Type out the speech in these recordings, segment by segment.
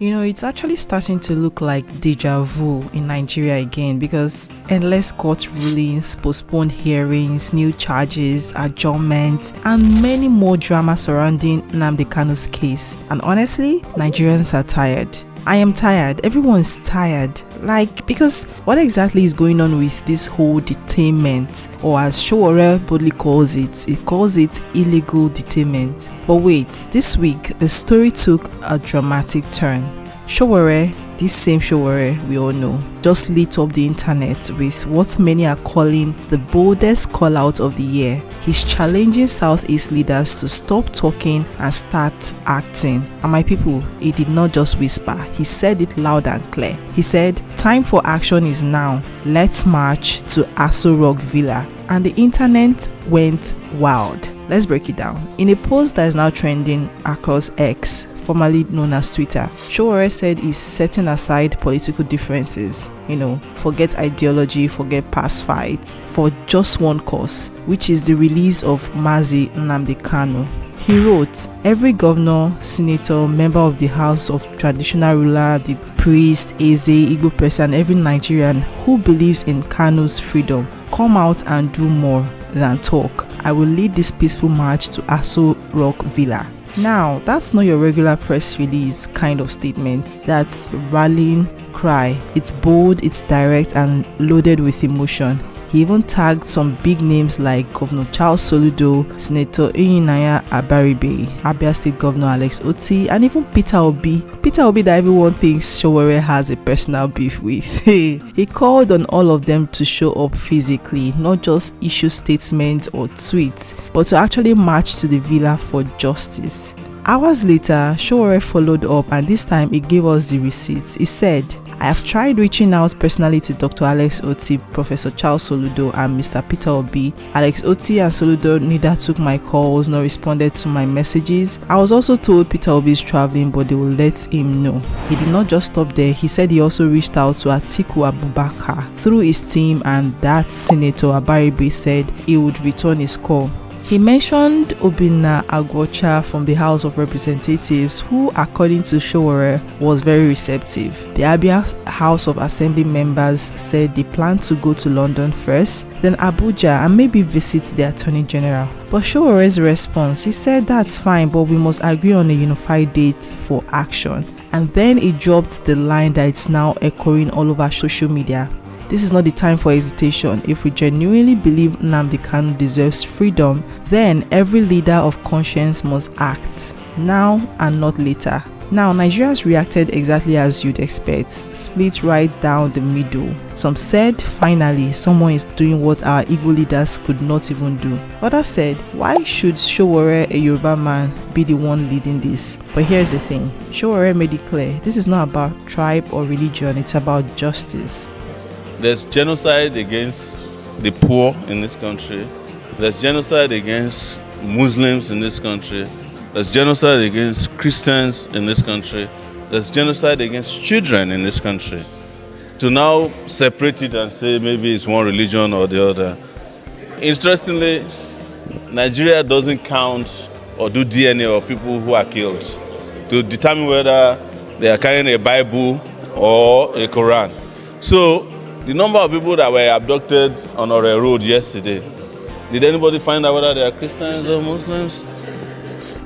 It's actually starting to look like deja vu in Nigeria again because endless court rulings, postponed hearings, new charges, adjournments, and many more drama surrounding Nnamdi Kanu's case. And honestly, Nigerians are tired. I am tired. Everyone's tired. Because what exactly is going on with this whole detainment? Or as Sowore boldly calls it illegal detainment. But wait, this week the story took a dramatic turn. Sowore, this same Sowore we all know, just lit up the internet with what many are calling the boldest call out of the year. He's challenging Southeast leaders to stop talking and start acting. And my people, he did not just whisper, he said it loud and clear. He said, "Time for action is now. Let's march to Aso Rock Villa." And the internet went wild. Let's break it down. In a post that is now trending across X, formerly known as Twitter, Sowore said he's setting aside political differences, forget ideology, forget past fights, for just one cause, which is the release of Mazi Nnamdi Kanu. He wrote, "Every governor, senator, member of the House of Traditional Ruler, the priest, Eze, Igbo person, every Nigerian who believes in Kanu's freedom, come out and do more than talk. I will lead this peaceful march to Aso Rock Villa." Now, that's not your regular press release kind of statement. That's rallying cry. It's bold, it's direct, and loaded with emotion. He even tagged some big names like Governor Soludo, Senator Enyinnaya Abaribe, Abia State Governor Alex Otti, and even Peter Obi. Peter Obi that everyone thinks Sowore has a personal beef with. He called on all of them to show up physically, not just issue statements or tweets, but to actually march to the villa for justice. Hours later, Sowore followed up, and this time he gave us the receipts. He said, "I have tried reaching out personally to Dr. Alex Otti, Professor Charles Soludo, and Mr. Peter Obi. Alex Otti and Soludo neither took my calls nor responded to my messages. I was also told Peter Obi is traveling, but they will let him know." He did not just stop there. He said he also reached out to Atiku Abubakar through his team, and that Senator Abaribe said he would return his call. He mentioned Obinna Agwocha from the House of Representatives, who, according to Sowore, was very receptive. The Abia House of Assembly members said they plan to go to London first, then Abuja, and maybe visit the Attorney General. But Showore's response, he said that's fine, but we must agree on a unified date for action. And then he dropped the line that it's now echoing all over social media. "This is not the time for hesitation. If we genuinely believe Nnamdi Kanu deserves freedom, then every leader of conscience must act, now and not later." Now, Nigerians reacted exactly as you'd expect, split right down the middle. Some said, finally, someone is doing what our Igbo leaders could not even do. Others said, why should Sowore, a Yoruba man, be the one leading this? But here's the thing, Sowore made it clear, this is not about tribe or religion, it's about justice. There's genocide against the poor in this country. There's genocide against Muslims in this country. There's genocide against Christians in this country. There's genocide against children in this country. To now separate it and say maybe it's one religion or the other. Interestingly, Nigeria doesn't count or do DNA of people who are killed to determine whether they are carrying a Bible or a Quran. So, the number of people that were abducted on our road yesterday, did anybody find out whether they are Christians or Muslims?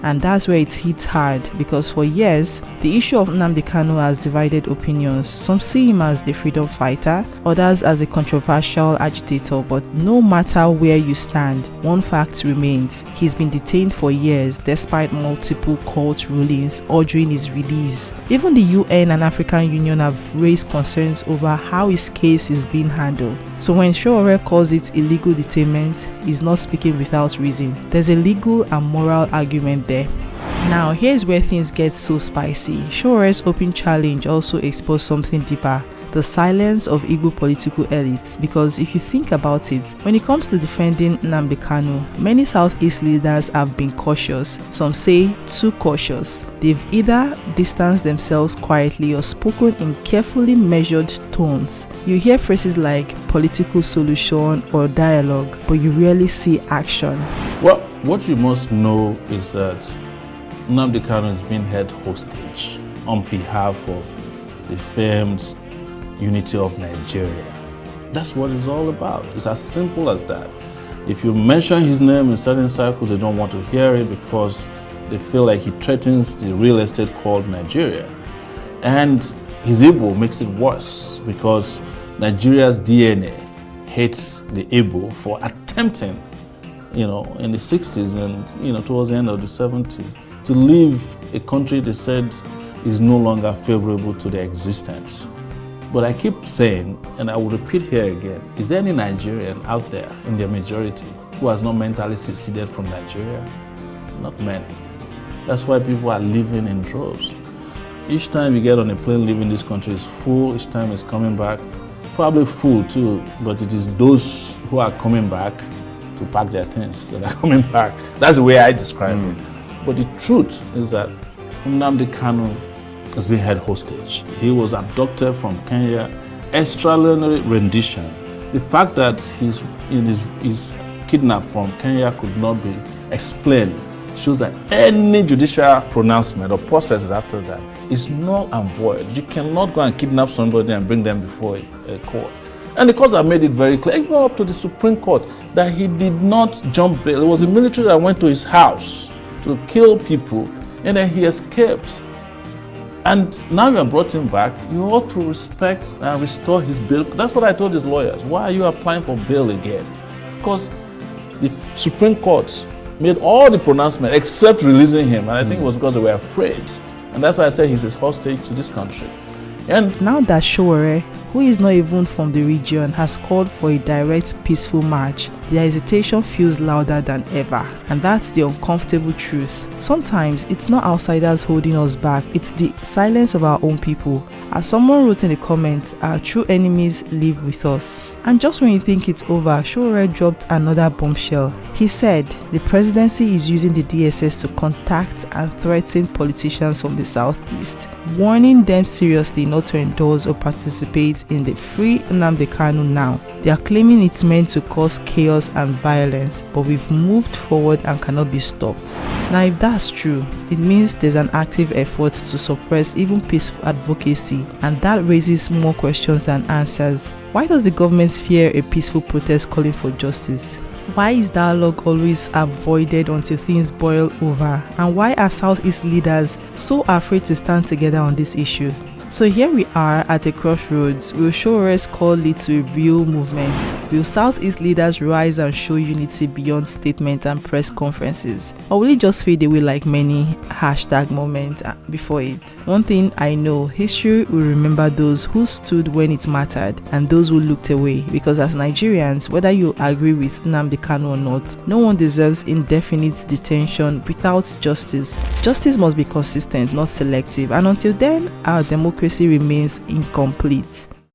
And that's where it hits hard, because for years, the issue of Nnamdi Kanu has divided opinions. Some see him as a freedom fighter, others as a controversial agitator, but no matter where you stand, one fact remains. He's been detained for years despite multiple court rulings ordering his release. Even the UN and African Union have raised concerns over how his case is being handled. So when Sowore calls it illegal detainment, he's not speaking without reason. There's a legal and moral argument there. Now, here's where things get so spicy. Showore's open challenge also exposed something deeper. The silence of Igbo political elites, because if you think about it, when it comes to defending Nnamdi Kanu, many Southeast leaders have been cautious, some say too cautious. They've either distanced themselves quietly or spoken in carefully measured tones. You hear phrases like political solution or dialogue, but you rarely see action. Well, what you must know is that Nnamdi Kanu is being held hostage on behalf of the famed unity of Nigeria. That's what it's all about. It's as simple as that. If you mention his name in certain circles, they don't want to hear it because they feel like he threatens the real estate called Nigeria. And his Igbo makes it worse because Nigeria's DNA hates the Igbo for attempting, in the 60s and, towards the end of the 70s, to leave a country they said is no longer favorable to their existence. But I keep saying, and I will repeat here again, is there any Nigerian out there in their majority who has not mentally seceded from Nigeria? Not many. That's why people are leaving in droves. Each time you get on a plane leaving this country is full, each time it's coming back, probably full too, but it is those who are coming back to pack their things that are coming back. That's the way I describe it. But the truth is that Nnamdi Kanu has been held hostage. He was abducted from Kenya, extraordinary rendition. The fact that he's kidnapped from Kenya could not be explained shows that any judicial pronouncement or process after that is null and void. You cannot go and kidnap somebody and bring them before a court. And the courts have made it very clear, even up to the Supreme Court, that he did not jump bail. It was the military that went to his house to kill people, and then he escaped. And now you have brought him back, you ought to respect and restore his bail. That's what I told his lawyers. Why are you applying for bail again? Because the Supreme Court made all the pronouncements except releasing him. And I think it was because they were afraid. And that's why I said he's a hostage to this country. And now that Sowore, who is not even from the region, has called for a direct, peaceful march, the hesitation feels louder than ever. And that's the uncomfortable truth. Sometimes it's not outsiders holding us back, it's the silence of our own people. As someone wrote in the comments, our true enemies live with us. And just when you think it's over, Sowore dropped another bombshell. He said the presidency is using the DSS to contact and threaten politicians from the southeast, warning them seriously not to endorse or participate in the FreeNnamdiKanuNow. They are claiming it's meant to cause chaos and violence, but we've moved forward and cannot be stopped. Now, if that's true, it means there's an active effort to suppress even peaceful advocacy, and that raises more questions than answers. Why does the government fear a peaceful protest calling for justice? Why is dialogue always avoided until things boil over? And why are Southeast leaders so afraid to stand together on this issue? So here we are at a crossroads. Will Sowore's call lead to a real movement? Will Southeast leaders rise and show unity beyond statements and press conferences? Or will it just fade away like many hashtag moments before it? One thing I know, history will remember those who stood when it mattered and those who looked away. Because as Nigerians, whether you agree with Nnamdi Kanu or not, no one deserves indefinite detention without justice. Justice must be consistent, not selective. And until then, our democracy remains incomplete.